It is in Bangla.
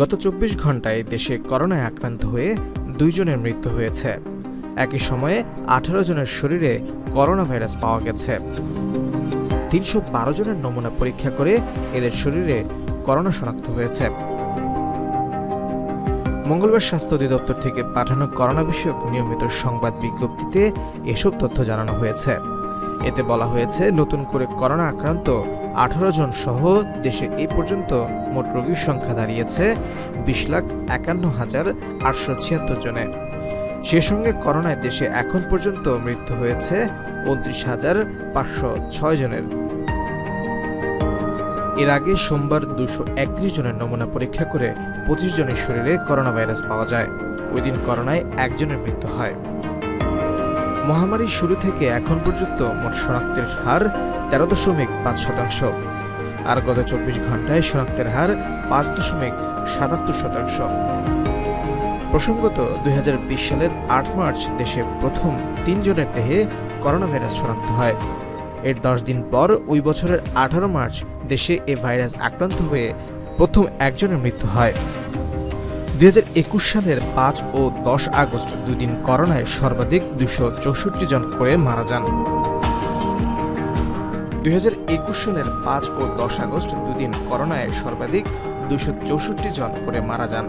গত ২৪ ঘন্টায় দেশে করোনায় আক্রান্ত হয়ে ২ জনের মৃত্যু হয়েছে। একই সময়ে ১৮ জনের শরীরে করোনা ভাইরাস পাওয়া গেছে। ৩১২ জনের নমুনা পরীক্ষা করে এদের শরীরে করোনা শনাক্ত হয়েছে। মঙ্গলবার স্বাস্থ্য অধিদপ্তর থেকে পাঠানো করোনা বিষয়ক নিয়মিত সংবাদ বিজ্ঞপ্তিতে এসব তথ্য জানানো হয়েছে। এতে বলা হয়েছে, নতুন করে করোনা আক্রান্ত ১৮ জন সহ দেশে এই পর্যন্ত মোট রোগীর সংখ্যা দাঁড়িয়েছে ২০,৫১,৮৭৬ জনে। সে সঙ্গে করোনায় দেশে এখন পর্যন্ত মৃত্যু হয়েছে ২৯,৫০৬ জনের। এর আগে সোমবার ২৩১ জনের নমুনা পরীক্ষা করে ২৫ জনের শরীরে করোনা ভাইরাস পাওয়া যায়। ওই দিন করোনায় ১ জনের মৃত্যু হয়। মহামারীর শুরু থেকে এখন পর্যন্ত মোট শনাক্তের হার ১৩.৫%, আর গত ২৪ ঘন্টায় শনাক্তের হার ৫.৭৭%। প্রসঙ্গত, ২০২০ সালের ৮ মার্চ দেশে প্রথম ৩ জনের দেহে করোনা ভাইরাস শনাক্ত হয়। এর ১০ দিন পর ওই বছরের ১৮ মার্চ দেশে এ ভাইরাস আক্রান্ত হয়ে প্রথম ১ জনের মৃত্যু হয়। ২০২১ সালের ৫ ও ১০ আগস্ট ২ দিন করোনায় সর্বাধিক ২৬৪ জন করে মারা যান। ২০২১ সালের ৫ ও ১০ আগস্ট ২ দিন করোনায় সর্বাধিক ২৬৪ জন করে মারা যান।